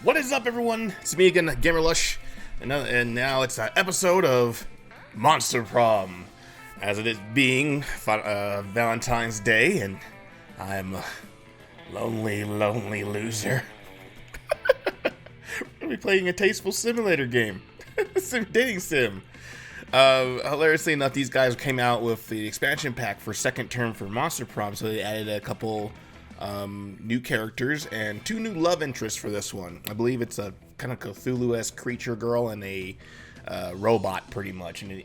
What is up, everyone? It's me again, Gamerlush, and now it's an episode of Monster Prom, as it is being Valentine's Day, and I'm a lonely loser. We're gonna be playing a tasteful simulator game, dating sim. Hilariously enough, these guys came out with the expansion pack for second term for Monster Prom, so they added a couple new characters and two new love interests for this one. I believe it's a kind of Cthulhu-esque creature girl and a robot, pretty much, an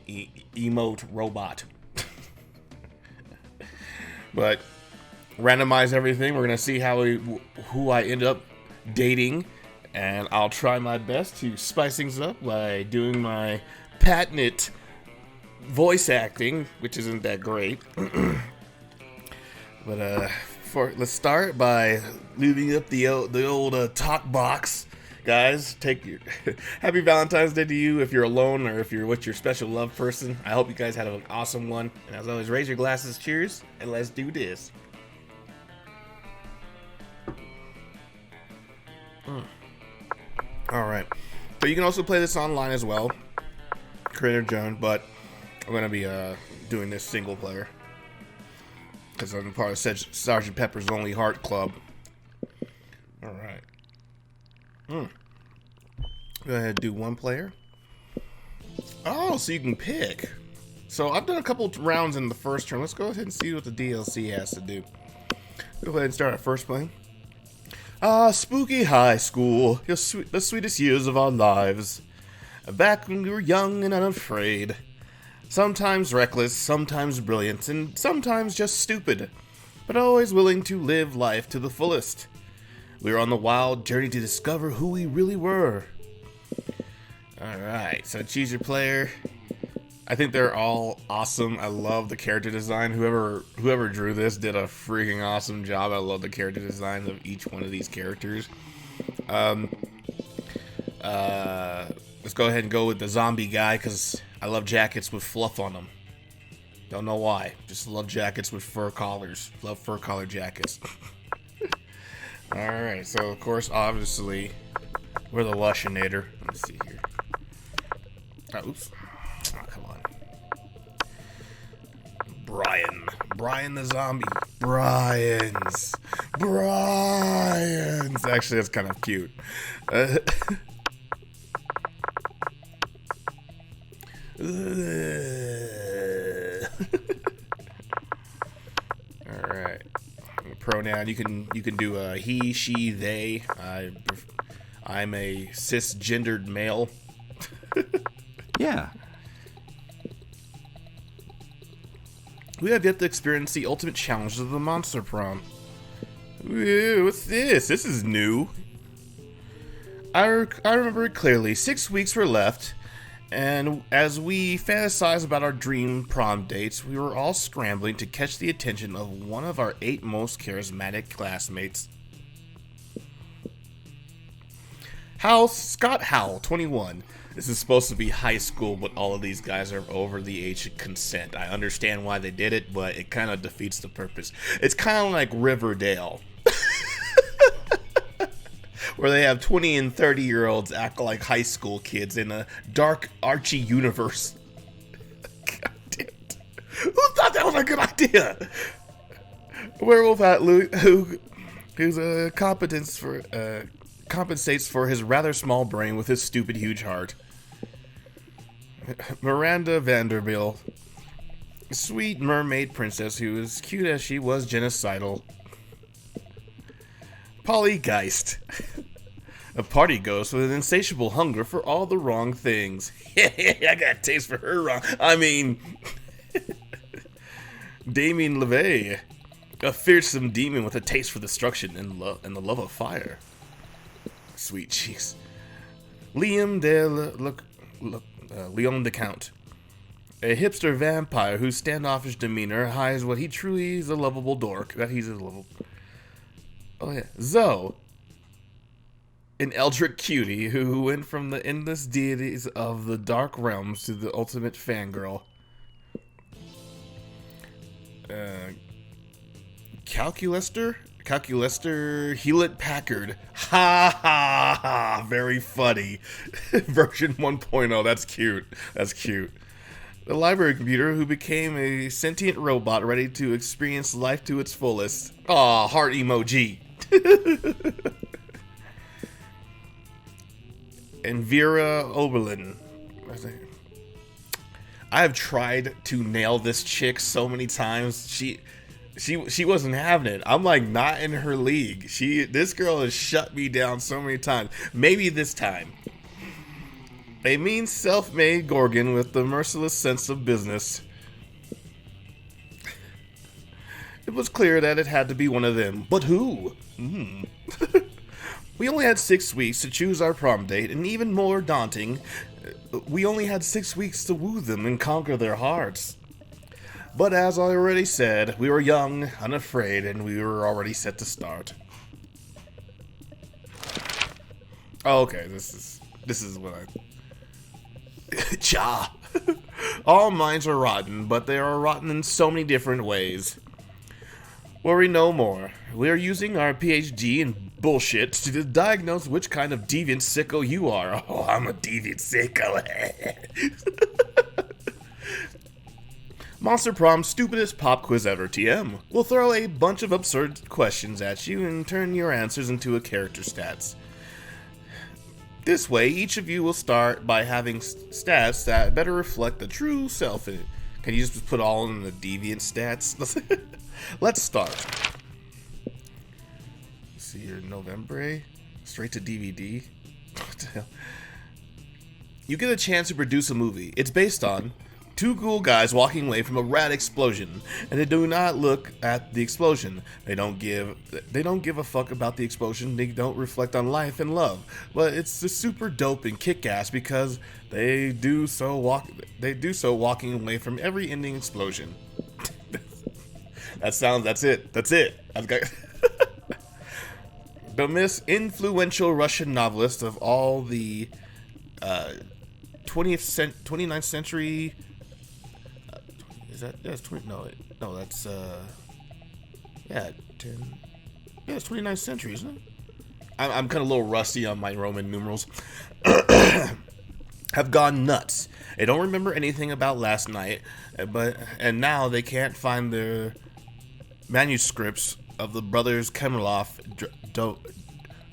emote robot. But randomize everything. We're gonna see who I end up dating, and I'll try my best to spice things up by doing my patented voice acting, which isn't that great. But let's start by lubing up the old talk box. Guys, take your happy Valentine's Day to you if you're alone or if you're with your special love person. I hope you guys had an awesome one. And as always, raise your glasses, cheers, and let's do this. Alright. So you can also play this online as well. Creator Joan, but I'm going to be doing this single player. Because I'm part of Sgt. Pepper's Lonely Heart Club. Alright. Go ahead and do one player. Oh, so you can pick. So I've done a couple rounds in the first turn. Let's go ahead and see what the DLC has to do. Go ahead and start our first play. Spooky high school. The sweetest years of our lives. Back when we were young and unafraid. Sometimes reckless, sometimes brilliant, and sometimes just stupid, but always willing to live life to the fullest. We were on the wild journey to discover who we really were. Alright, so choose your player. I think they're all awesome. I love the character design. Whoever drew this did a freaking awesome job. I love the character design of each one of these characters. Let's go ahead and go with the zombie guy, because I love jackets with fluff on them. Don't know why. Just love jackets with fur collars. Love fur collar jackets. Alright, so of course, obviously, we're the Lushinator. Let me see here. Oh, oops. Oh, come on. Brian the zombie. Brian's. Actually, that's kind of cute. Alright. Pronoun, you can do he, she, they. I'm a cisgendered male. Yeah. We have yet to experience the ultimate challenges of the Monster Prom. Ooh, what's this? This is new. I remember it clearly. 6 weeks were left. And as we fantasized about our dream prom dates, we were all scrambling to catch the attention of one of our 8 most charismatic classmates. Scott Howell, 21. This is supposed to be high school, but all of these guys are over the age of consent. I understand why they did it, but it kind of defeats the purpose. It's kind of like Riverdale, where they have 20 and 30-year-olds act like high school kids in a dark Archie universe. God damn it. Who thought that was a good idea? Werewolf who's compensates for his rather small brain with his stupid huge heart. Miranda Vanderbilt, sweet mermaid princess who is cute as she was genocidal. Polly Geist, a party ghost with an insatiable hunger for all the wrong things. I got a taste for her wrong. I mean, Damien LeVay, a fearsome demon with a taste for destruction and the love of fire. Sweet cheeks. Leon the Count, a hipster vampire whose standoffish demeanor hides what he truly is, a lovable dork. That he's a lovable. Oh yeah, Zoe, an eldritch cutie who went from the endless deities of the dark realms to the ultimate fangirl. Calculester Hewlett Packard. Ha ha ha. very funny. Version 1.0. That's cute. That's cute. The library computer who became a sentient robot ready to experience life to its fullest. Aw, heart emoji. And Vera Oberlin. I have tried to nail this chick so many times. She wasn't having it. I'm like not in her league. This girl has shut me down so many times. Maybe this time. A mean self-made Gorgon with the merciless sense of business. It was clear that it had to be one of them. But who? We only had 6 weeks to choose our prom date, and even more daunting, we only had 6 weeks to woo them and conquer their hearts. But as I already said, we were young, unafraid, and we were already set to start. Oh, okay, this is what I... Cha! All minds are rotten, but they are rotten in so many different ways. Worry no more. We are using our PhD in bullshit to diagnose which kind of deviant sicko you are. Oh, I'm a deviant sicko. Monster Prom's stupidest pop quiz ever, TM. We'll throw a bunch of absurd questions at you and turn your answers into a character stats. This way, each of you will start by having stats that better reflect the true self in it. Can you just put all in the deviant stats? Let's start. Let's see here, November, straight to DVD. What the hell? You get a chance to produce a movie. It's based on two cool guys walking away from a rad explosion, and they do not look at the explosion. They don't give a fuck about the explosion. They don't reflect on life and love. But it's just super dope and kick-ass because they do so walking away from every ending explosion. That's it. I've got the most influential Russian novelist of all the 29th century. That's 20. No, that's yeah, 10. Yeah, it's 29th century, isn't it? I'm kind of a little rusty on my Roman numerals. Have gone nuts. They don't remember anything about last night, and now they can't find their manuscripts of the brothers Gamerlush,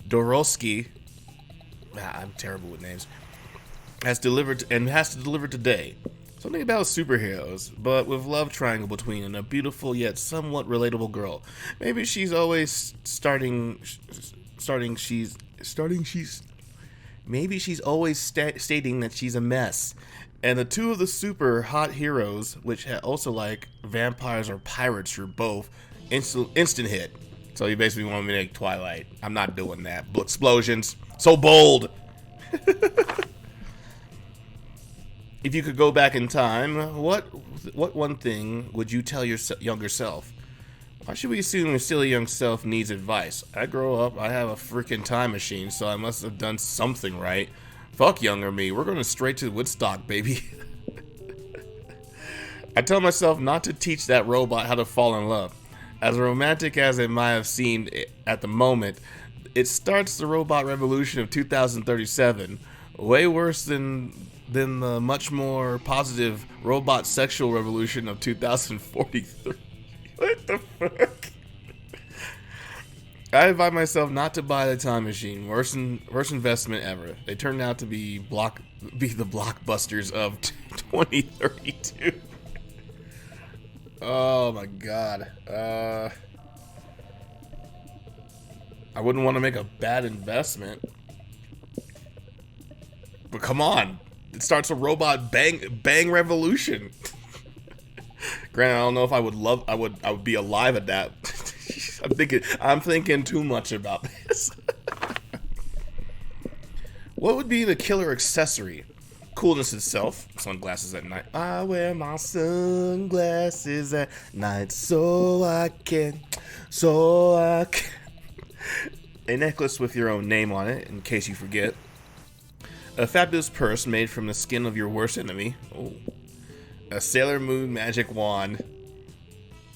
Dorosky. I'm terrible with names. Has to deliver today. Something about superheroes, but with love triangle between and a beautiful yet somewhat relatable girl. Maybe she's always stating that she's a mess. And the two of the super hot heroes, which also like vampires or pirates or both, instant hit. So you basically want me to make Twilight. I'm not doing that. Explosions. So bold. If you could go back in time, what one thing would you tell your younger self? Why should we assume your silly young self needs advice? I grow up, I have a freaking time machine, so I must have done something right. Fuck younger me, we're going straight to Woodstock, baby. I tell myself not to teach that robot how to fall in love. As romantic as it might have seemed at the moment, it starts the robot revolution of 2037. Way worse than the much more positive robot sexual revolution of 2043. What the fuck? I advise myself not to buy the time machine. Worst investment ever. They turned out to be the blockbusters of 2032. Oh my god. I wouldn't want to make a bad investment. But come on. It starts a robot bang revolution. Granted, I don't know if I would be alive at that. I'm thinking too much about this. What would be the killer accessory? Coolness itself. Sunglasses at night. I wear my sunglasses at night so I can. A necklace with your own name on it, in case you forget. A fabulous purse made from the skin of your worst enemy. Oh. A Sailor Moon magic wand.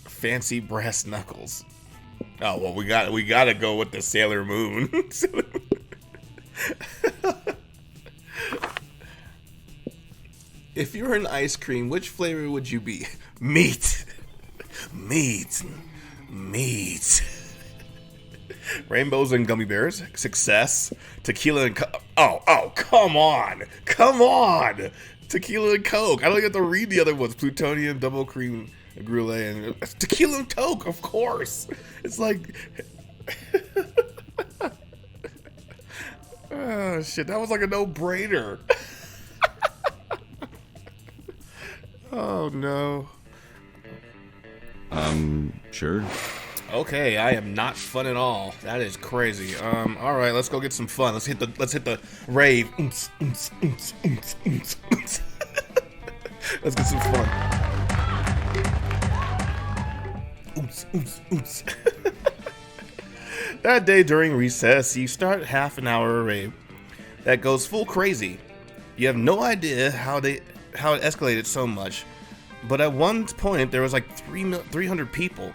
Fancy brass knuckles. Oh well, we gotta go with the Sailor Moon. If you were an ice cream, which flavor would you be? Meat. Meat. Meat. Rainbows and gummy bears. Success. Tequila and oh, come on. Come on. Tequila and Coke. I don't get to read the other ones. Plutonium, double cream brulee, and tequila and Coke, of course. It's like... oh, shit. That was like a no-brainer. Oh, no. Sure. Okay, I am not fun at all. That is crazy. All right, let's go get some fun. Let's hit the rave. Let's get some fun. That day during recess, you start half an hour rave that goes full crazy. You have no idea how it escalated so much, but at one point there was like 300 people.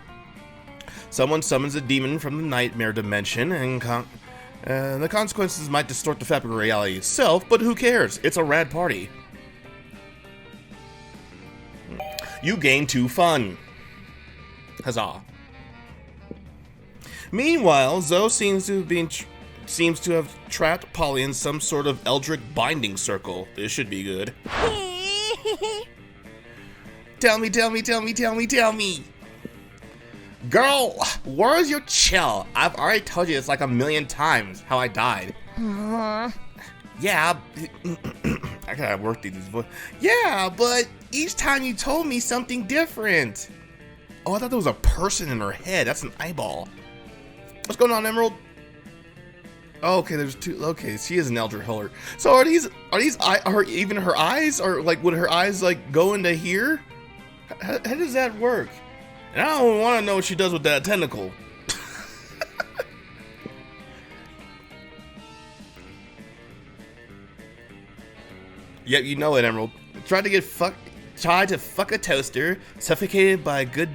Someone summons a demon from the nightmare dimension, and the consequences might distort the fabric of reality itself, but who cares? It's a rad party. You gain 2 fun. Huzzah. Meanwhile, Zoe seems to have trapped Polly in some sort of eldritch binding circle. This should be good. Tell me. Girl, where's your chill? I've already told you this like 1,000,000 times how I died. Yeah, I gotta work through these voices. Yeah, but each time you told me something different. Oh, I thought there was a person in her head. That's an eyeball. What's going on, Emerald? Oh, okay, there's 2. Okay, she is an Eldritch Hiller. So are even her eyes? Or like, would her eyes like go into here? How does that work? And I don't want to know what she does with that tentacle. Yep, you know it, Emerald. Tried to fuck a toaster, suffocated by good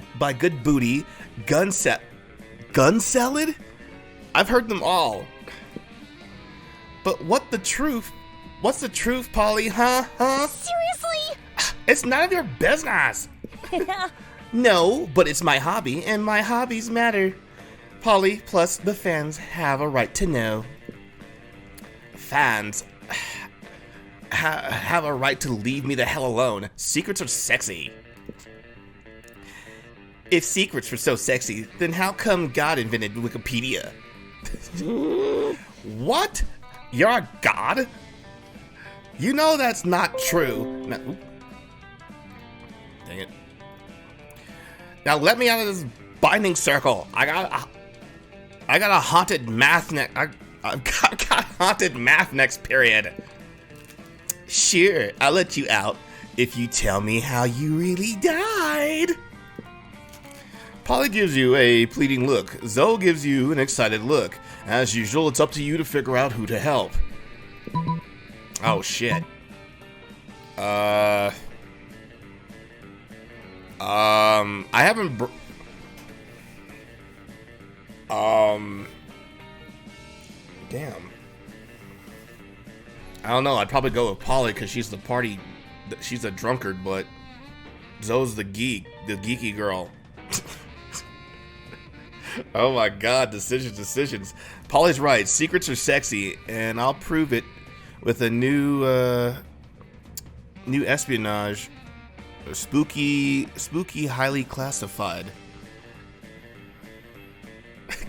booty, gun salad? I've heard them all. But what's the truth, Polly, huh? Seriously? It's none of your business. No, but it's my hobby, and my hobbies matter. Polly, plus the fans have a right to know. Fans have a right to leave me the hell alone. Secrets are sexy. If secrets were so sexy, then how come God invented Wikipedia? What? You're a god? You know that's not true. No. Dang it. Now let me out of this binding circle. I got a haunted math I've got haunted math next period. Sure, I'll let you out if you tell me how you really died. Polly gives you a pleading look. Zoe gives you an excited look. As usual, it's up to you to figure out who to help. Oh shit. I haven't damn. I don't know, I'd probably go with Polly because she's the party, she's a drunkard, but Zoe's the geeky girl. Oh my god, decisions. Polly's right, secrets are sexy, and I'll prove it with a new espionage. Spooky, highly classified.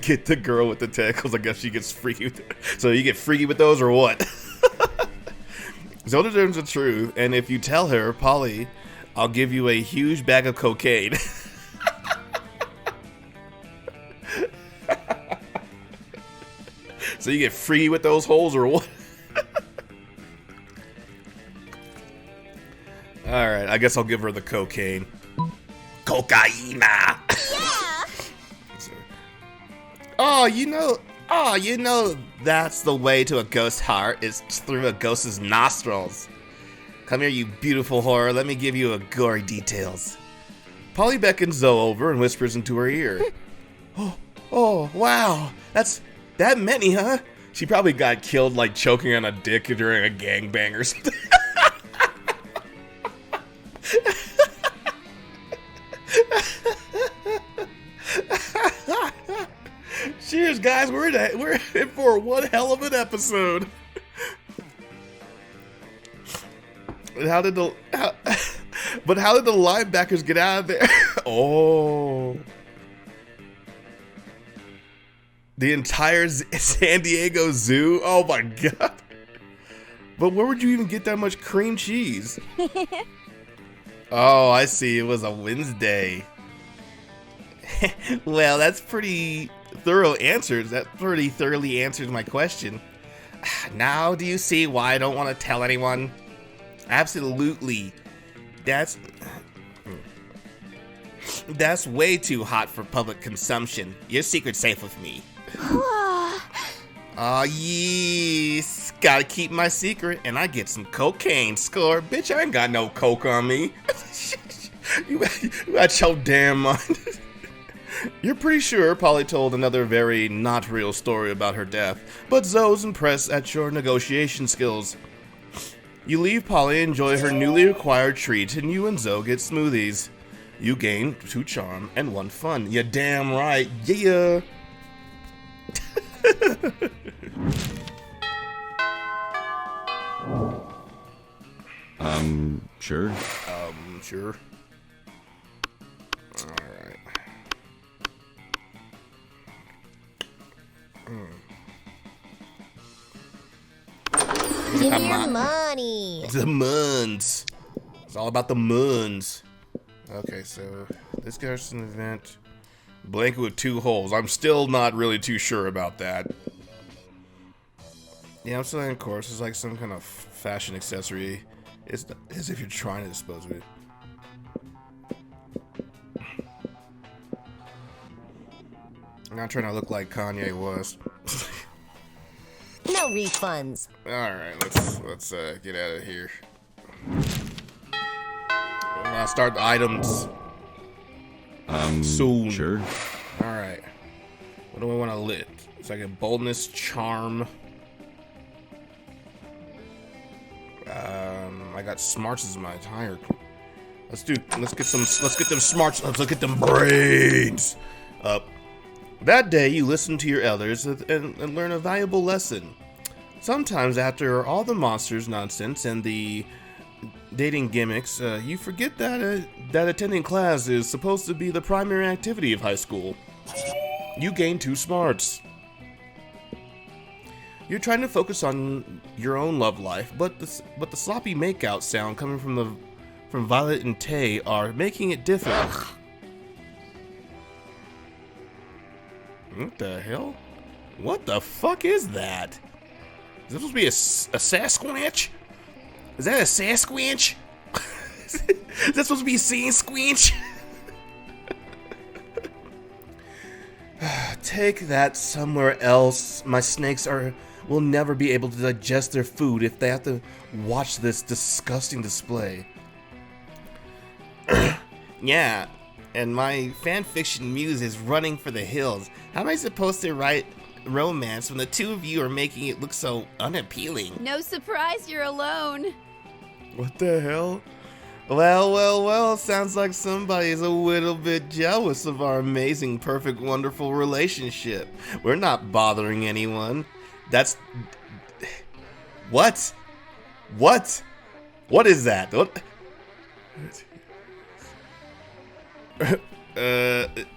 Get the girl with the tentacles. I guess she gets freaky. So you get freaky with those or what? Zelda learns the truth, and if you tell her, Polly, I'll give you a huge bag of cocaine. So you get freaky with those holes or what? Alright, I guess I'll give her the cocaine. Cocaina! Yeah! Oh, you know that's the way to a ghost heart, is through a ghost's nostrils. Come here, you beautiful horror, let me give you a gory details. Polly beckons Zoe over and whispers into her ear. Oh, wow, that's that many, huh? She probably got killed like choking on a dick during a gangbang or something. Cheers, guys. We're in for one hell of an episode. How did the linebackers get out of there? Oh. The entire San Diego Zoo? Oh my god. But where would you even get that much cream cheese? Oh, I see. It was a Wednesday. Well, that's pretty thorough answers. That pretty thoroughly answers my question. Now do you see why I don't want to tell anyone? Absolutely. That's way too hot for public consumption. Your secret's safe with me. Aw, yes. Gotta keep my secret, and I get some cocaine. Score. Bitch, I ain't got no coke on me. You got your damn mind. You're pretty sure Polly told another very not real story about her death, but Zoe's impressed at your negotiation skills. You leave Polly enjoy her newly acquired treat, and you and Zoe get smoothies. You gain 2 charm and 1 fun. You damn right, yeah. Sure. Sure. Alright. Give me your money. The moons. It's all about the moons. Okay, so this guy's an event. Blanket with 2 holes. I'm still not really too sure about that. Yeah, I'm still in course. It's like some kind of fashion accessory. It's as if you're trying to dispose of it. I'm not trying to look like Kanye West. No refunds. Alright, let's get out of here. I'll start the items. Soon. Sure. Alright. What do I want to lit? It's like a boldness, charm. I got smarts as my attire. Let's get them smarts. Let's get them brains up. That day, you listen to your elders and learn a valuable lesson. Sometimes, after all the monsters nonsense and the dating gimmicks, you forget that attending class is supposed to be the primary activity of high school. You gain 2 smarts. You're trying to focus on your own love life, but the sloppy makeout sound coming from Violet and Tay are making it difficult. What the hell? What the fuck is that? Is that supposed to be a Sasquatch? Is that a Sasquatch? Is that supposed to be a Sasquatch? Take that somewhere else. My snakes will never be able to digest their food if they have to watch this disgusting display. Yeah, and my fanfiction muse is running for the hills. How am I supposed to write romance when the 2 of you are making it look so unappealing? No surprise you're alone. What the hell? Well, sounds like somebody's a little bit jealous of our amazing, perfect, wonderful relationship. We're not bothering anyone. That's... What? What? What is that? What?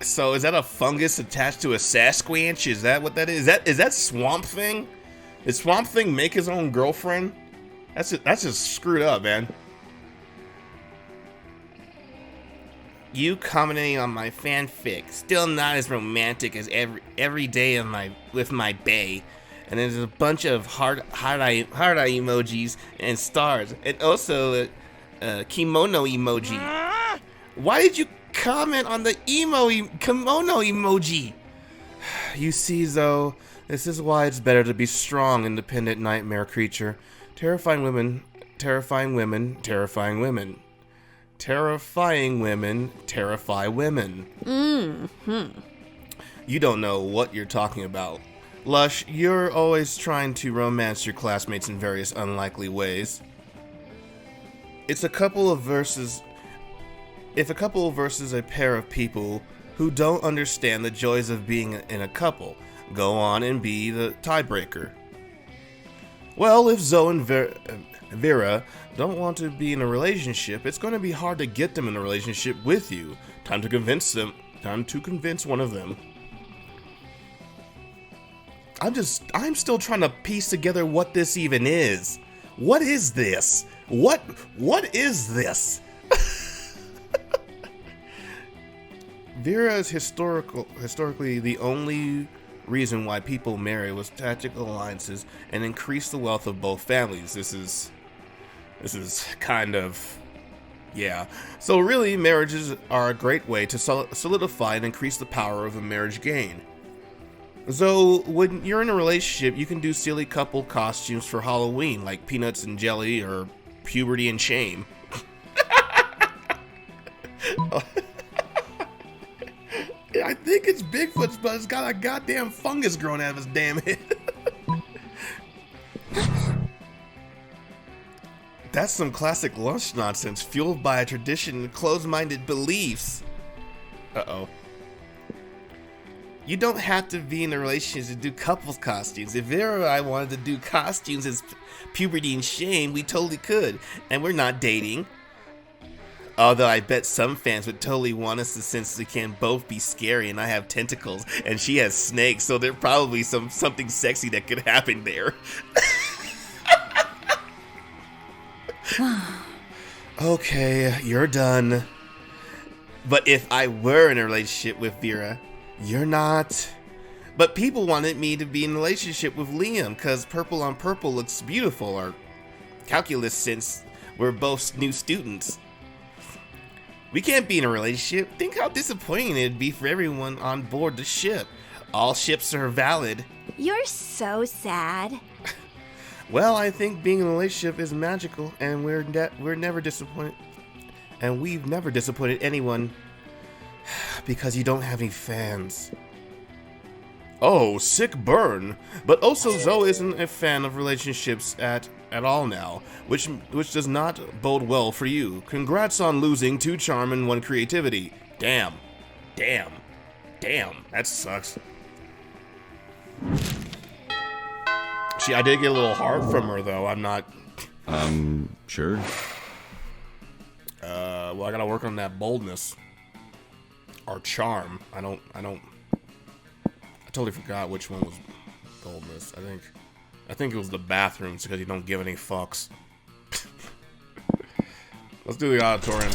So is that a fungus attached to a Sasquatch? Is that what that is? Is that Swamp Thing? Did Swamp Thing make his own girlfriend? That's just screwed up, man. You commenting on my fanfic, still not as romantic as every day with my bae. And there's a bunch of heart eye emojis and stars, and also a kimono emoji. Why did you comment on the kimono emoji? You see, Zoe, this is why it's better to be strong, independent nightmare creature. Terrifying women, terrifying women, terrifying women. Terrifying women terrify women. You don't know what you're talking about. Lush, you're always trying to romance your classmates in various unlikely ways. If a couple versus a pair of people who don't understand the joys of being in a couple, go on and be the tiebreaker. Well, if Zoe and Vera don't want to be in a relationship, it's going to be hard to get them in a relationship with you. Time to convince one of them. I'm still trying to piece together what this even is. What is this? What is this? Vera is historically the only reason why people marry was tactical alliances and increase the wealth of both families. This is kind of, yeah. So really, marriages are a great way to solidify and increase the power of a marriage gain. So when you're in a relationship, you can do silly couple costumes for Halloween, like peanuts and jelly or puberty and shame. I think it's Bigfoot's, but it's got a goddamn fungus growing out of his damn head. That's some classic lunch nonsense fueled by a tradition and closed-minded beliefs. Uh-oh. You don't have to be in a relationship to do couples costumes. If Vera and I wanted to do costumes as puberty and shame, we totally could. And we're not dating. Although I bet some fans would totally want us to, since we can both be scary and I have tentacles and she has snakes, so there's probably something sexy that could happen there. Okay, you're done. But if I were in a relationship with Vera, you're not. But people wanted me to be in a relationship with Liam because purple on purple looks beautiful, or calculus since we're both new students. We can't be in a relationship. Think how disappointing it'd be for everyone on board the ship. All ships are valid. You're so sad. Well, I think being in a relationship is magical, and we're never disappointed. And we've never disappointed anyone. Because you don't have any fans. Oh, sick burn. But also Zoe isn't a fan of relationships at all now, which does not bode well for you. Congrats on losing 2 charm and 1 creativity. Damn. That sucks. I did get a little heart from her though. I'm not. Sure. Well, I gotta work on that boldness. Or charm. I totally forgot which one was boldness. I think it was the bathrooms because you don't give any fucks. Let's do the auditorium.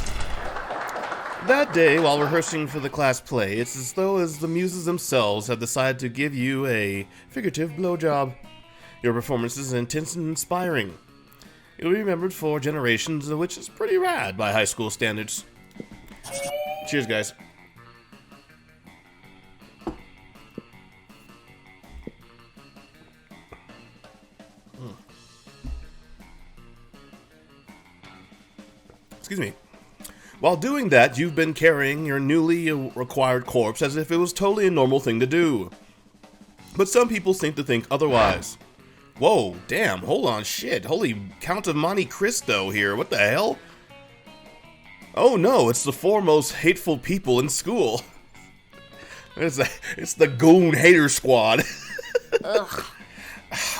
That day, while rehearsing for the class play, it's as though as the muses themselves have decided to give you a figurative blowjob. Your performance is intense and inspiring. You'll be remembered for generations, which is pretty rad by high school standards. Cheers, guys. Excuse me. While doing that, you've been carrying your newly acquired corpse as if it was totally a normal thing to do. But some people seem to think otherwise. Whoa, damn, hold on, shit. Holy Count of Monte Cristo here, what the hell? Oh no, it's the 4 most hateful people in school. It's the Goon Hater Squad. Ugh.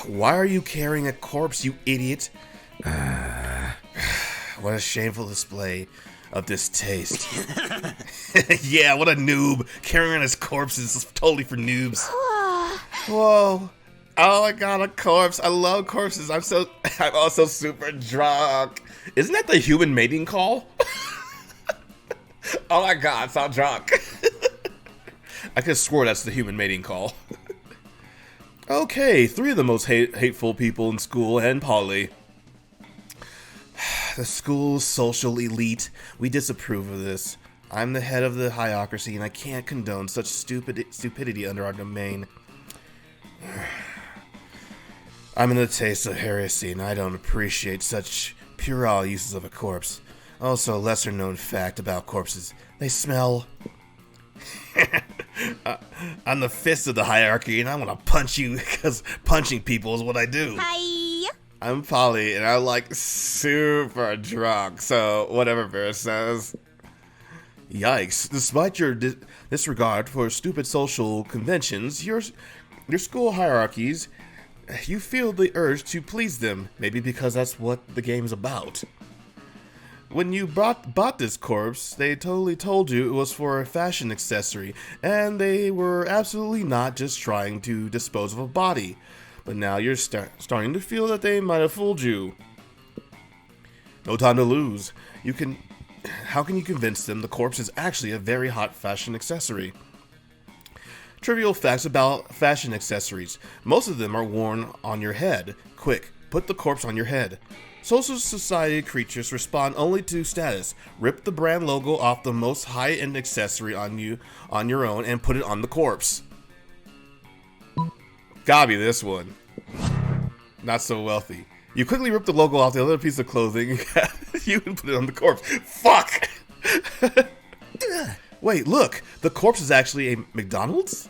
Why are you carrying a corpse, you idiot? What a shameful display of distaste. Yeah, what a noob. Carrying around his corpse is totally for noobs. Whoa. Oh, I got a corpse. I love corpses. I'm also super drunk. Isn't that the human mating call? Oh my god, I'm so drunk. I could swear that's the human mating call. Okay, 3 of the most hateful people in school and Polly. The school's social elite. We disapprove of this. I'm the head of the hierarchy and I can't condone such stupidity under our domain. I'm in the taste of heresy and I don't appreciate such puerile uses of a corpse. Also, a lesser known fact about corpses. They smell. I'm the fist of the hierarchy, and I want to punch you because punching people is what I do. Hi. I'm Polly, and I'm like super drunk, so whatever Vera says. Yikes. Despite your disregard for stupid social conventions, your school hierarchies, you feel the urge to please them, maybe because that's what the game's about. When you bought this corpse, they totally told you it was for a fashion accessory, and they were absolutely not just trying to dispose of a body. But now you're starting to feel that they might have fooled you. No time to lose. How can you convince them the corpse is actually a very hot fashion accessory? Trivial facts about fashion accessories. Most of them are worn on your head. Quick, put the corpse on your head. Social society creatures respond only to status. Rip the brand logo off the most high-end accessory on your own and put it on the corpse. Gotta be this one. Not so wealthy. You quickly rip the logo off the other piece of clothing you can put it on the corpse. Fuck! Wait, look! The corpse is actually a McDonald's?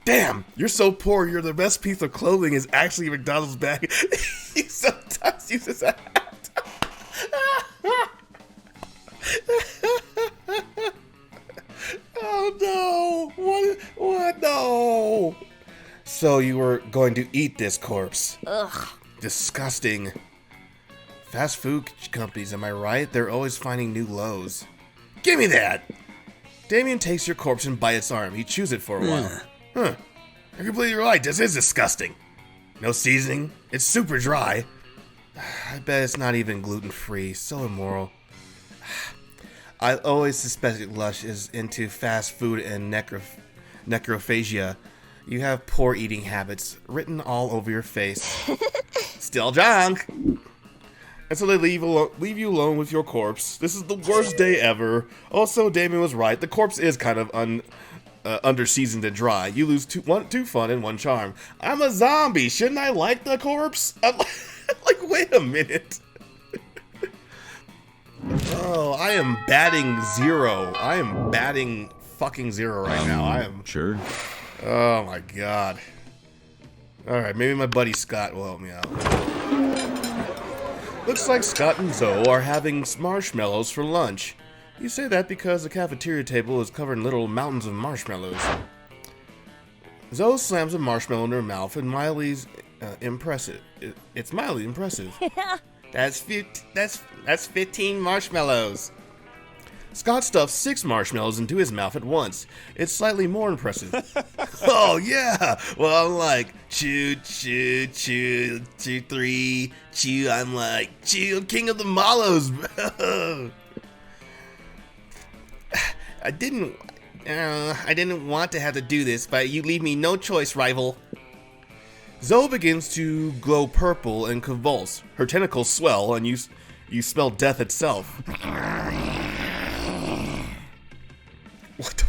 Damn! You're so poor, the best piece of clothing is actually a McDonald's bag. You sometimes use this hat. Oh no! What? No! So you were going to eat this corpse? Ugh. Disgusting. Fast food companies, am I right? They're always finding new lows. Give me that! Damien takes your corpse and bites its arm. He chews it for a while. Huh. You're completely right. This is disgusting. No seasoning. It's super dry. I bet it's not even gluten-free. So immoral. I always suspected Lush is into fast food and necrophagia. You have poor eating habits written all over your face. Still drunk. And so they leave you alone with your corpse. This is the worst day ever. Also, Damien was right. The corpse is kind of under-seasoned and dry. You lose two fun and one charm. I'm a zombie. Shouldn't I like the corpse? I'm like, wait a minute. Oh, I am batting 0. I am batting fucking 0 right now. I am. Sure. Oh my god. Alright, maybe my buddy Scott will help me out. Looks like Scott and Zoe are having marshmallows for lunch. You say that because the cafeteria table is covered in little mountains of marshmallows. Zoe slams a marshmallow in her mouth and mildly impressive. It's mildly impressive. That's 15 marshmallows. Scott stuffs 6 marshmallows into his mouth at once. It's slightly more impressive. Oh yeah! Well, I'm like, chew, 3, chew. I'm like, chew, king of the mallows, bro. I didn't want to have to do this, but you leave me no choice, rival. Zoe begins to glow purple and convulse. Her tentacles swell, and you smell death itself. What the?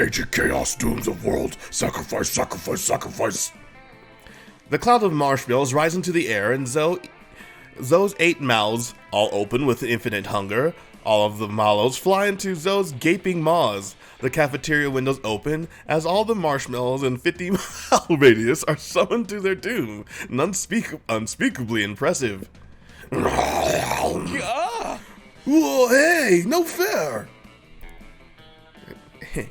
Ancient chaos dooms the world. Sacrifice, sacrifice, sacrifice. The cloud of marshmallows rise into the air, and Zoe's 8 mouths, all open with infinite hunger. All of the mallows fly into Zoe's gaping maws. The cafeteria windows open as all the marshmallows in 50-mile radius are summoned to their doom. Unspeakably impressive. Whoa, hey, no fair.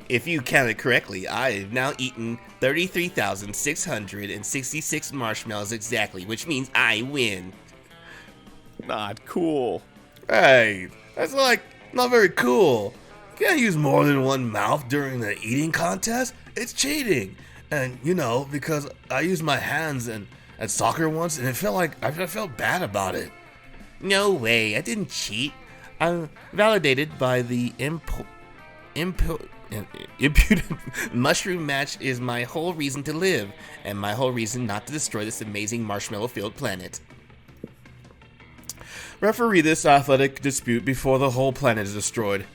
If you counted correctly, I have now eaten 33,666 marshmallows exactly, which means I win. Not cool. Hey, that's like not very cool. You can't use more than one mouth during the eating contest. It's cheating. And because I used my hands at soccer once, and it felt like I felt bad about it. No way, I didn't cheat. I'm validated by the impudent mushroom match is my whole reason to live, and my whole reason not to destroy this amazing marshmallow-filled planet. Referee this athletic dispute before the whole planet is destroyed.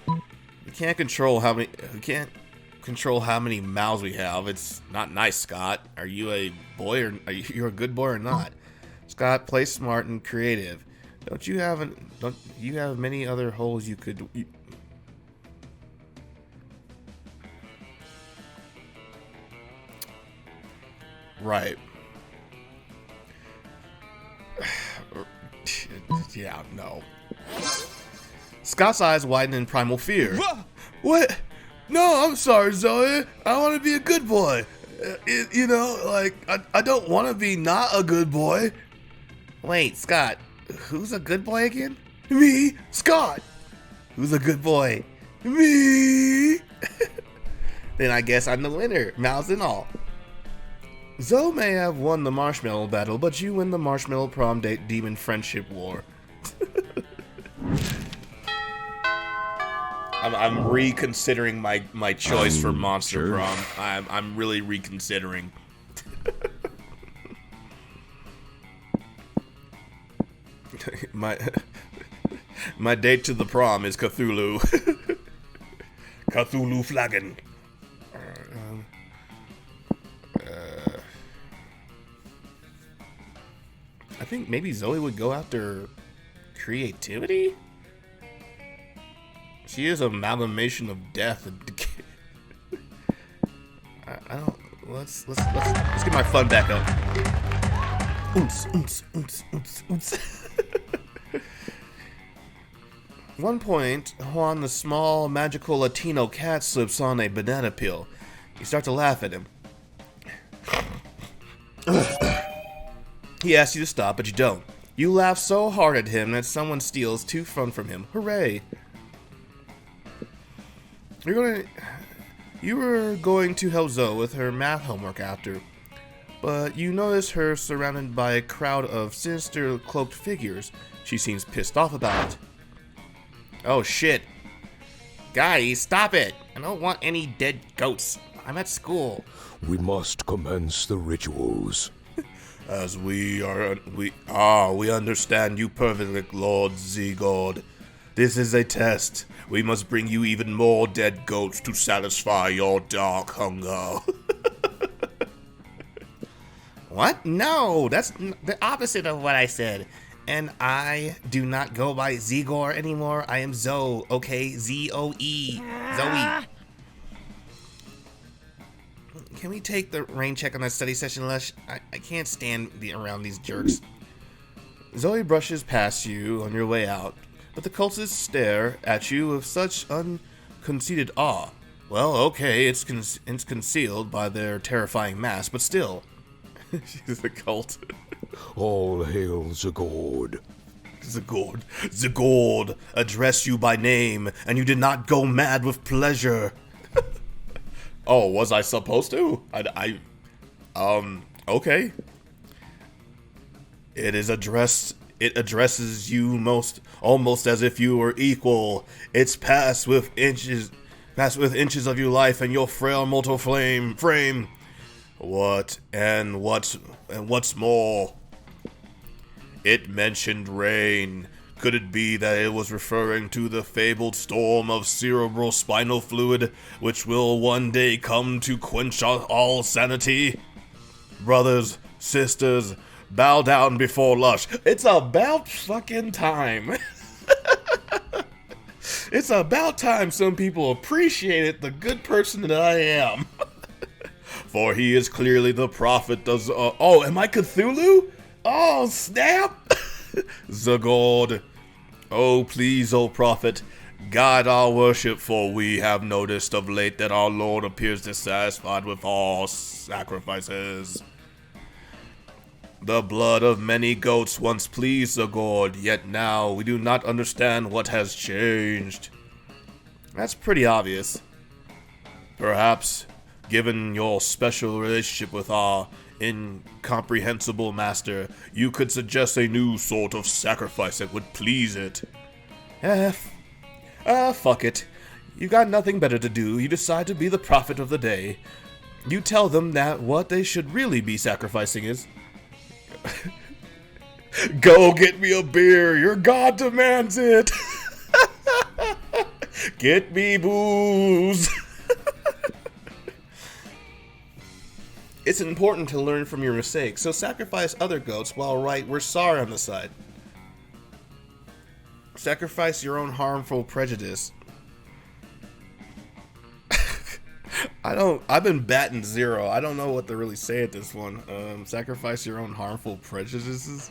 We can't control how many mouths we have. It's not nice, Scott. Are you a boy or are you a good boy or not? Scott, play smart and creative. Don't you have many other holes you could? Right. Yeah, no. Scott's eyes widen in primal fear. What? No, I'm sorry, Zoe. I want to be a good boy. You know, like, I don't want to be not a good boy. Wait, Scott, who's a good boy again? Me, Scott. Who's a good boy? Me. Then I guess I'm the winner, mouths and all. Zoe may have won the marshmallow battle, but you win the marshmallow prom date demon friendship war. I'm reconsidering my choice for Monster sure. Prom. I'm really reconsidering. My date to the prom is Cthulhu. Cthulhu flagon. I think maybe Zoe would go after creativity. She is an amalgamation of death and decay. I don't. Let's get my fun back up. Oons, oons, oons, oons, oons. One point, Juan, the small magical Latino cat, slips on a banana peel. You start to laugh at him. He asks you to stop, but you don't. You laugh so hard at him that someone steals 2 fun from him. Hooray! You were going to help Zoe with her math homework after, but you notice her surrounded by a crowd of sinister cloaked figures. She seems pissed off about it. Oh shit. Guys, stop it! I don't want any dead goats. I'm at school. We must commence the rituals. As we understand you perfectly, Lord Zegord. This is a test. We must bring you even more dead goats to satisfy your dark hunger. What? No, that's the opposite of what I said. And I do not go by Zegor anymore. I am Zoe, okay? Z-O-E. Zoe. Can we take the rain check on that study session, Lush? I can't stand being around these jerks. Zoe brushes past you on your way out, but the cultists stare at you with such unconceited awe. Well, okay, it's concealed by their terrifying mask, but still. She's a cult. All hail Zegord. Zegord, address you by name, and you did not go mad with pleasure. Oh, was I supposed to? Okay. It addresses you almost as if you were equal. It's passed with inches of your life and your frail mortal frame. What's more? It mentioned rain. Could it be that it was referring to the fabled storm of cerebral spinal fluid, which will one day come to quench all sanity? Brothers, sisters, bow down before Lush. It's about fucking time. It's about time some people appreciated the good person that I am. For he is clearly the prophet of... oh, am I Cthulhu? Oh, snap! Zegord. Oh, please, O prophet, guide our worship, for we have noticed of late that our Lord appears dissatisfied with all sacrifices. The blood of many goats once pleased Zegord, yet now we do not understand what has changed. That's pretty obvious. Perhaps, given your special relationship with our incomprehensible master, you could suggest a new sort of sacrifice that would please it. Fuck it. You got nothing better to do. You decide to be the prophet of the day. You tell them that what they should really be sacrificing is... Go get me a beer. Your god demands it. Get me booze. It's important to learn from your mistakes, so sacrifice other goats while we're sorry on the side. Sacrifice your own harmful prejudice. I've been batting 0. I don't know what to really say at this one. Sacrifice your own harmful prejudices.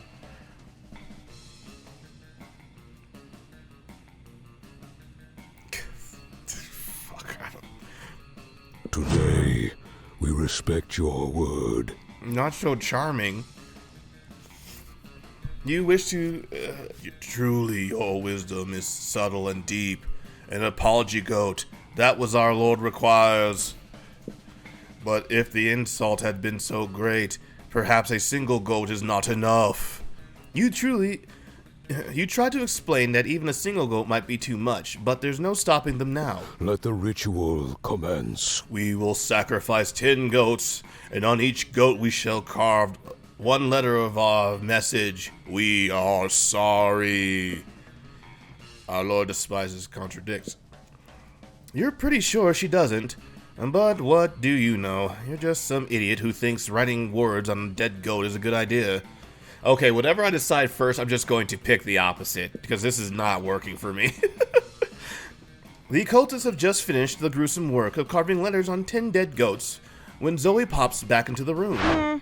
Fuck, I don't... Today, we respect your word. Not so charming. You wish to... truly, your wisdom is subtle and deep. An apology, goat. That was our Lord requires. But if the insult had been so great, perhaps a single goat is not enough. You tried to explain that even a single goat might be too much, but there's no stopping them now. Let the ritual commence. We will sacrifice 10 goats, and on each goat we shall carve one letter of our message. We are sorry. Our Lord despises contradicts. You're pretty sure she doesn't. But what do you know? You're just some idiot who thinks writing words on a dead goat is a good idea. Okay, whatever I decide first, I'm just going to pick the opposite, because this is not working for me. The cultists have just finished the gruesome work of carving letters on 10 dead goats when Zoe pops back into the room.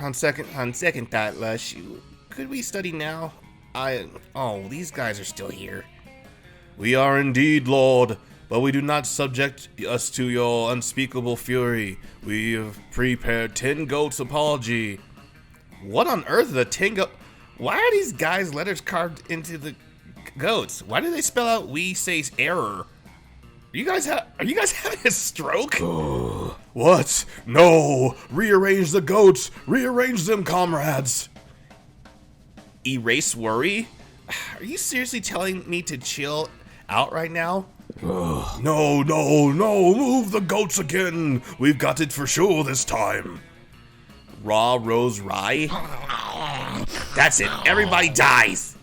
On second thought, Lush, could we study now? Oh, these guys are still here. We are indeed, Lord, but we do not subject us to your unspeakable fury. We have prepared 10 goats' apology. What on earth is a 10 goat? Why are these guys' letters carved into the goats? Why do they spell out "we say error"? Are you guys having a stroke? What? No! Rearrange the goats! Rearrange them, comrades! Erase worry? Are you seriously telling me to chill out right now? No, move the goats again. We've got it for sure this time. Raw rose rye? That's it, everybody dies.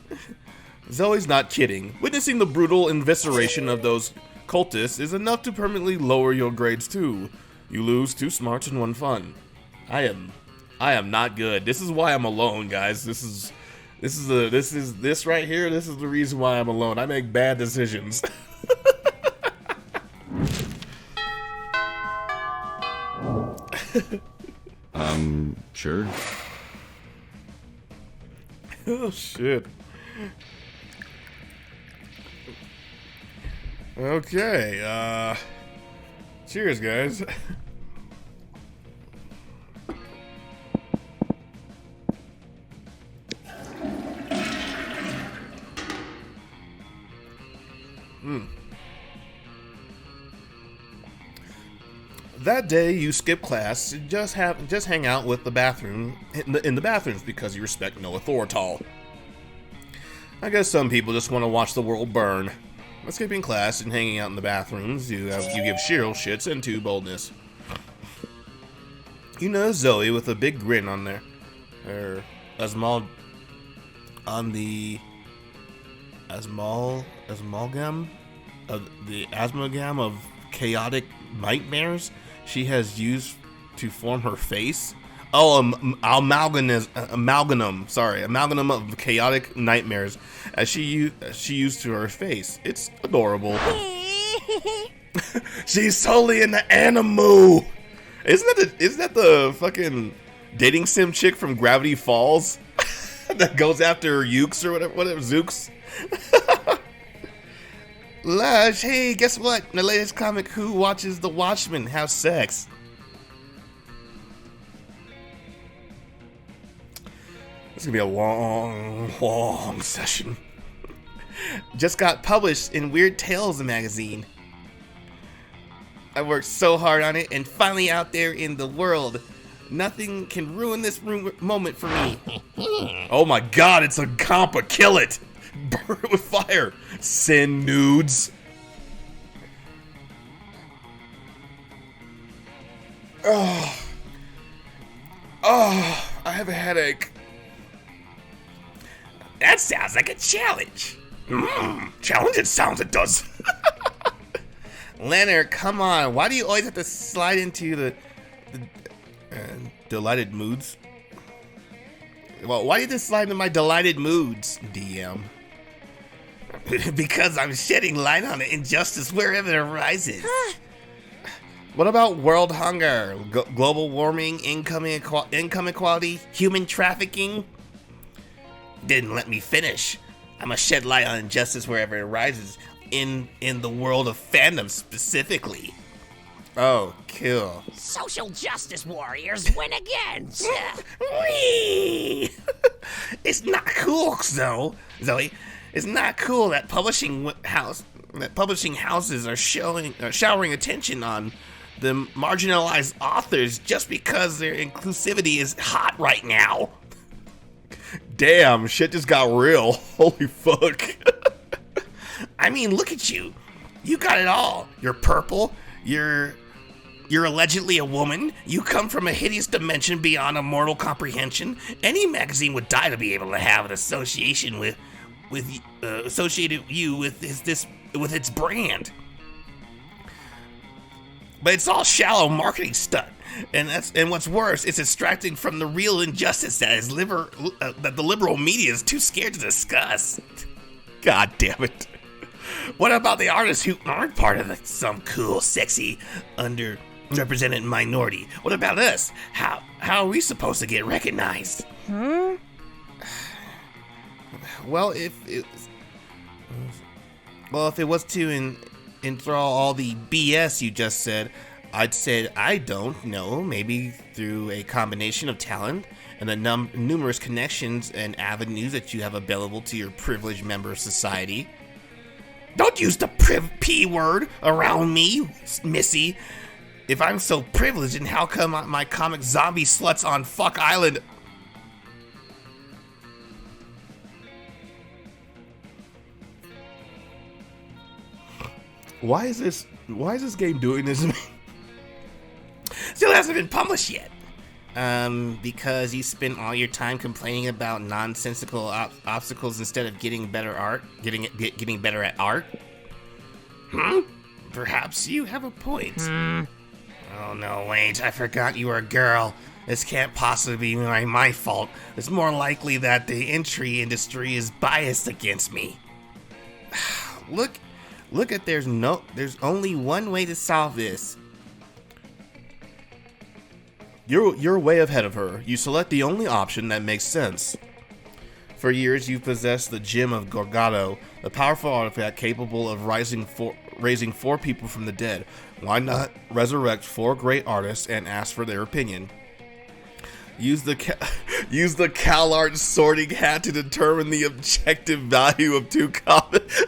Zoe's not kidding. Witnessing the brutal evisceration of those cultists is enough to permanently lower your grades too. You lose 2 smarts and 1 fun. I am not good. This is why I'm alone, guys. This right here. This is the reason why I'm alone. I make bad decisions. Sure. Oh shit. Okay, cheers, guys. That day, you skip class and just hang out with the bathroom in the bathrooms because you respect no authority. I guess some people just want to watch the world burn. By skipping class and hanging out in the bathrooms, you give Cheryl shits and 2 boldness. You know Zoe with a big grin on her amalgam of chaotic nightmares she has used to form her face. Oh, amalgam of chaotic nightmares as she used to her face. It's adorable. She's totally in the animu. Isn't that the fucking dating sim chick from Gravity Falls that goes after Ukes or whatever Zooks? Lush, hey, guess what? In the latest comic, who watches the Watchmen have sex? This is gonna be a long session. Just got published in Weird Tales magazine. I worked so hard on it and finally out there in the world. Nothing can ruin this moment for me. Oh my god, it's a compa, kill it! Burn it with fire. Send nudes. Oh, I have a headache. That sounds like a challenge. Challenge? It sounds it does. Leonard, come on. Why do you always have to slide into the delighted moods? Well, why do you just slide into my delighted moods, DM? Because I'm shedding light on injustice wherever it arises. What about world hunger, global warming, income inequality, human trafficking? Didn't let me finish. I'm gonna shed light on injustice wherever it arises, in the world of fandom specifically. Oh, cool. Social justice warriors win again. Whee! It's not cool, though, Zoe. It's not cool that publishing houses are showering attention on the marginalized authors just because their inclusivity is hot right now. Damn, shit just got real. Holy fuck. I mean, look at you. You got it all. You're purple. You're allegedly a woman. You come from a hideous dimension beyond a mortal comprehension. Any magazine would die to be able to have an association associated you with its brand. But it's all shallow marketing stunt, and what's worse, it's distracting from the real injustice that the liberal media is too scared to discuss. God damn it! What about the artists who aren't part of some cool, sexy, underrepresented minority? What about us? How are we supposed to get recognized? Well, if it was to enthrall all the BS you just said, I'd say I don't know. Maybe through a combination of talent and the numerous connections and avenues that you have available to your privileged member of society. Don't use the P word around me, Missy. If I'm so privileged, then how come my comic zombie sluts on Fuck Island? Why is this game doing this to me? Still hasn't been published yet. Because you spend all your time complaining about nonsensical obstacles instead of getting better at art? Perhaps you have a point. Oh no, wait, I forgot you were a girl. This can't possibly be my fault. It's more likely that the entry industry is biased against me. Look at there's only one way to solve this. You're way ahead of her. You select the only option that makes sense. For years, you've possessed the Gem of Gorgado, the powerful artifact capable of raising 4 people from the dead. Why not resurrect 4 great artists and ask for their opinion? Use the CalArt sorting hat to determine the objective value of 2 comments.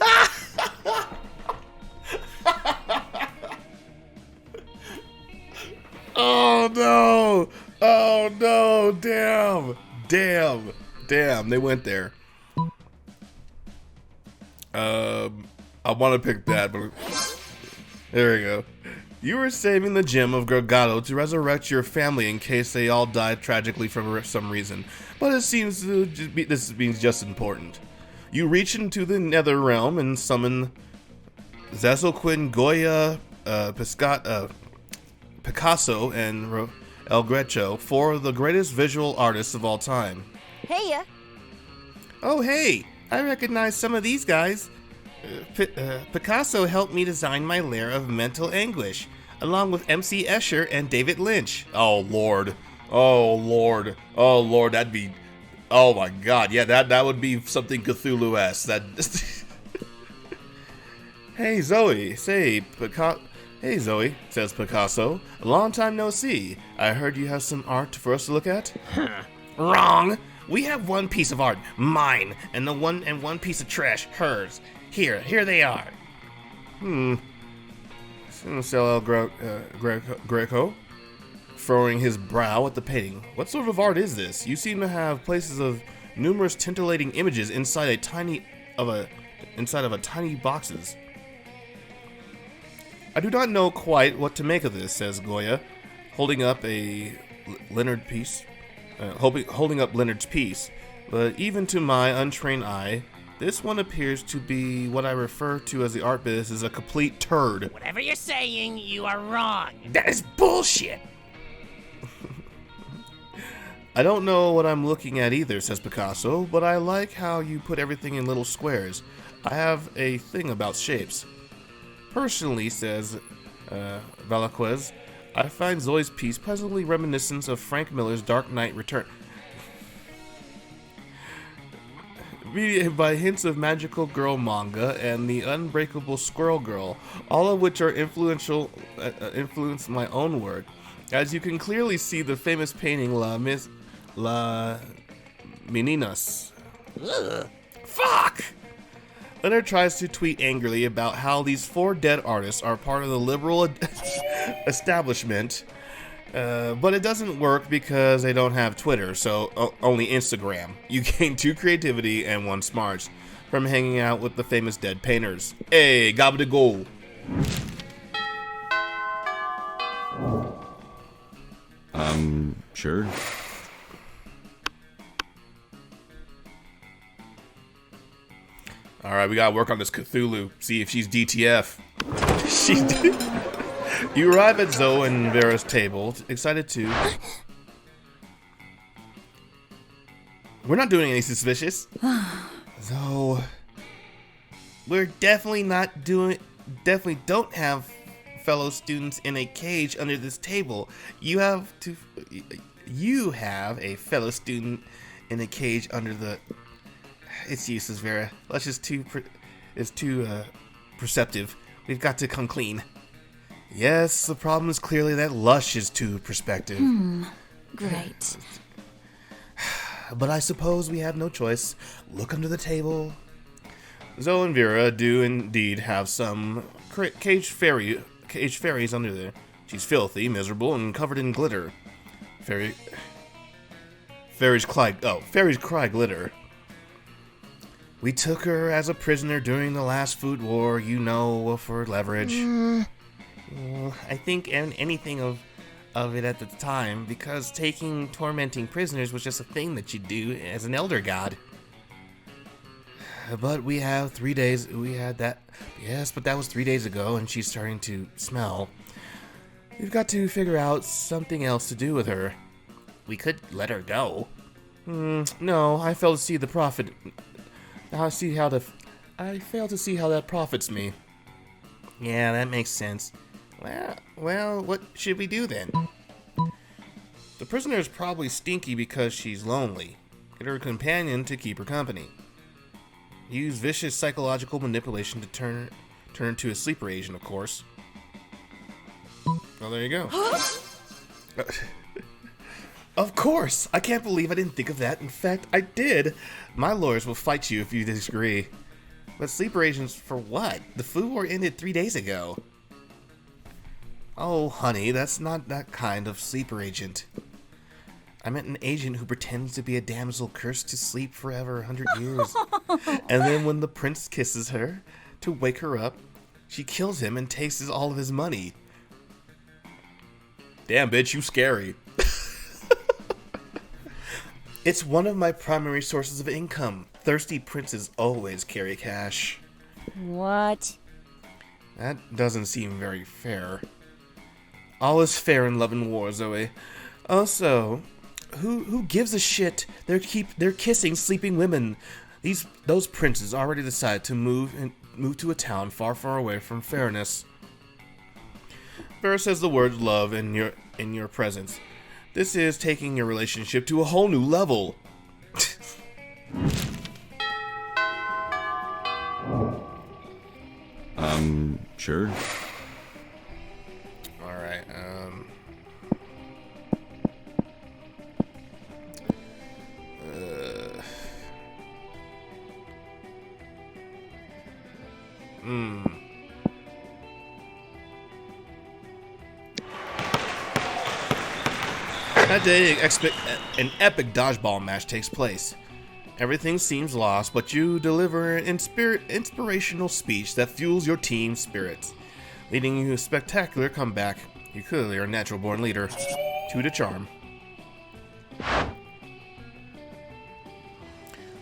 Oh no, damn, they went there. I want to pick that, but there we go. You were saving the Gem of Gorgado to resurrect your family in case they all died tragically for some reason, but it seems to be this means just important. You reach into the nether realm and summon Zazulquin, Goya, Picasso, and El Greco, 4 of the greatest visual artists of all time. Heya. Oh hey, I recognize some of these guys. Picasso helped me design my lair of mental anguish, along with MC Escher and David Lynch. Oh lord, that'd be, oh my god, yeah, that would be something Cthulhu-esque. That. Hey Zoe, Hey Zoe, says Picasso. A long time no see. I heard you have some art for us to look at? Wrong. We have one piece of art, mine, and one piece of trash, hers. Here they are. Sell El Greco, furrowing his brow at the painting. What sort of art is this? You seem to have places of numerous titillating images inside of tiny boxes. I do not know quite what to make of this, says Goya, holding up Leonard's piece. But even to my untrained eye, this one appears to be what I refer to as the art biz is a complete turd. Whatever you're saying, you are wrong. That is bullshit. I don't know what I'm looking at either, says Picasso, but I like how you put everything in little squares. I have a thing about shapes. Personally, says Valaquez, I find Zoe's piece pleasantly reminiscent of Frank Miller's Dark Knight Return. Mediated by hints of Magical Girl manga and The Unbreakable Squirrel Girl, all of which are influenced my own work. As you can clearly see, the famous painting La Meninas. Fuck! Leonard tries to tweet angrily about how these 4 dead artists are part of the liberal establishment, but it doesn't work because they don't have Twitter, so only Instagram. You gain 2 creativity and 1 smarts from hanging out with the famous dead painters. Hey, gobble-de-go. Sure. Alright, we gotta work on this Cthulhu, see if she's DTF. She's You arrive at Zoe and Vera's table, excited to... We're not doing anything suspicious. Zoe... We're definitely not doing... Definitely don't have fellow students in a cage under this table. You have a fellow student in a cage under the... It's useless, Vera. Lush is too perceptive. We've got to come clean. Yes, the problem is clearly that Lush is too perspective. Great. But I suppose we have no choice. Look under the table. Zoe and Vera do indeed have some caged fairies under there. She's filthy, miserable, and covered in glitter. Fairies cry glitter. We took her as a prisoner during the last food war, you know, for leverage. Well, I think anything of it at the time, because tormenting prisoners was just a thing that you do as an elder god. But we have 3 days, we had that, yes, but that was 3 days ago, and she's starting to smell. We've got to figure out something else to do with her. We could let her go. No, I fail to see the profit. I fail to see how that profits me. Yeah, that makes sense. Well, what should we do then? The prisoner is probably stinky because she's lonely. Get her a companion to keep her company. Use vicious psychological manipulation to turn her into a sleeper agent, of course. Well, there you go. Of course! I can't believe I didn't think of that. In fact, I did. My lawyers will fight you if you disagree. But sleeper agents for what? The food war ended 3 days ago. Oh, honey, that's not that kind of sleeper agent. I meant an agent who pretends to be a damsel cursed to sleep forever 100 years. And then when the prince kisses her to wake her up, she kills him and tastes all of his money. Damn, bitch, you scary. It's one of my primary sources of income. Thirsty princes always carry cash. What? That doesn't seem very fair. All is fair in love and war, Zoe. Also, who gives a shit? They're kissing sleeping women. Those princes already decided to move to a town far away from fairness. Vera says the word love in your presence. This is taking your relationship to a whole new level. Sure. Alright, That day, an epic dodgeball match takes place. Everything seems lost, but you deliver an inspirational speech that fuels your team's spirits, leading you to a spectacular comeback. You clearly are a natural-born leader. 2 to charm.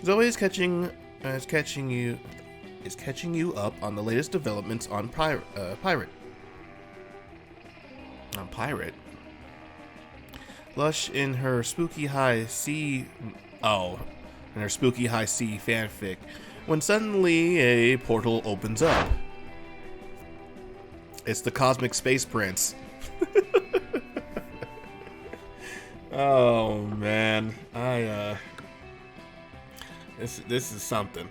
Zoe is catching you up on the latest developments on Pirate. On Pirate? Lush in her spooky high C fanfic when suddenly a portal opens up. It's the Cosmic Space Prince. Oh man, this is something.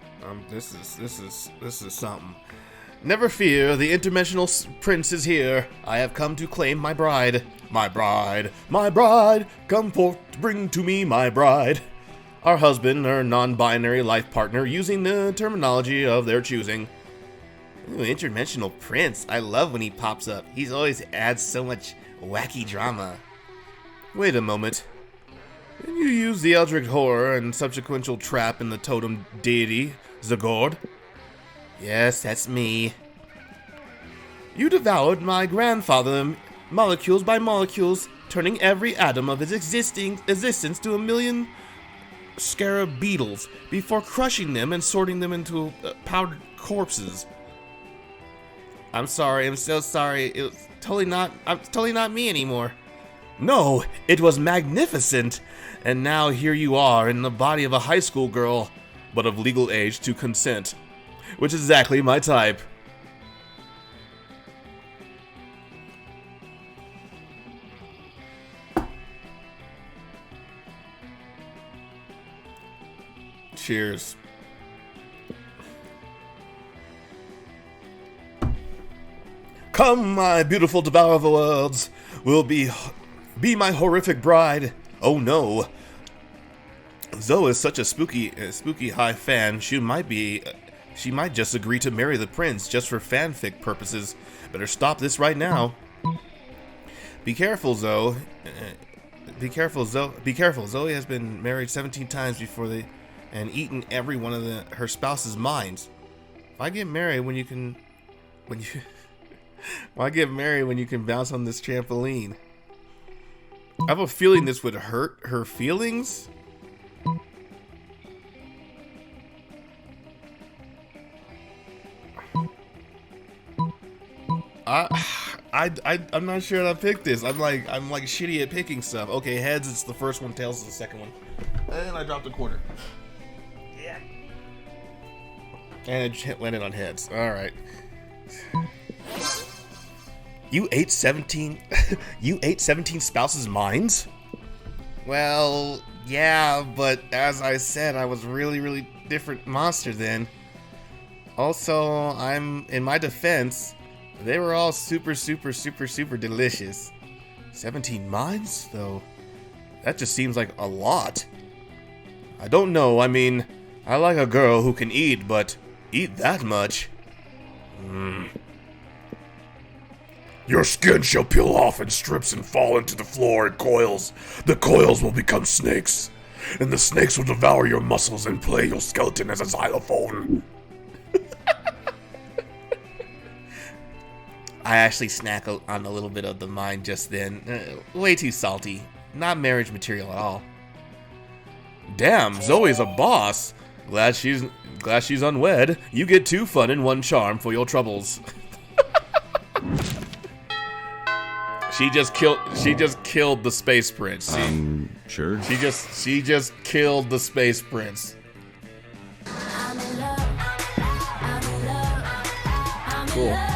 This is something. Never fear, the interdimensional prince is here. I have come to claim my bride. My bride, my bride, come forth, bring to me my bride. Our husband or non-binary life partner using the terminology of their choosing. Ooh, interdimensional prince. I love when he pops up. He always adds so much wacky drama. Wait a moment. Didn't you use the Eldritch Horror and subsequential trap in the totem deity, Zagord? Yes, that's me. You devoured my grandfather molecules by molecules, turning every atom of his existence to a million scarab beetles before crushing them and sorting them into powdered corpses. I'm sorry, I'm so sorry. It was totally not me anymore. No, it was magnificent. And now here you are in the body of a high school girl, but of legal age to consent, which is exactly my type. Cheers. Come, my beautiful devourer of worlds, will be my horrific bride. Oh no. Zoe is such a spooky high fan. She might just agree to marry the prince just for fanfic purposes. Better stop this right now. Be careful, Zoe. Be careful, Zoe. Be careful. Zoe has been married 17 times before and eaten every one of her spouse's minds. Why get married when you can why get married when you can bounce on this trampoline? I have a feeling this would hurt her feelings. I'm not sure how to pick this. I'm like shitty at picking stuff. Okay, heads, it's the first one. Tails is the second one. And I dropped a quarter. Yeah. And it landed on heads. All right. You ate 17. You ate 17 spouses' minds? Well, yeah, but as I said, I was really different monster then. Also, in my defense, they were all super delicious. 17 minds, though? That just seems like a lot. I don't know, I mean, I like a girl who can eat, but eat that much? Your skin shall peel off in strips and fall into the floor in coils. The coils will become snakes, and the snakes will devour your muscles and play your skeleton as a xylophone. I actually snack on a little bit of the mind just then. Way too salty. Not marriage material at all. Damn, Zoe's a boss. Glad she's unwed. You get 2 fun and 1 charm for your troubles. She just killed the space prince. See? Sure. She just killed the space prince. Cool.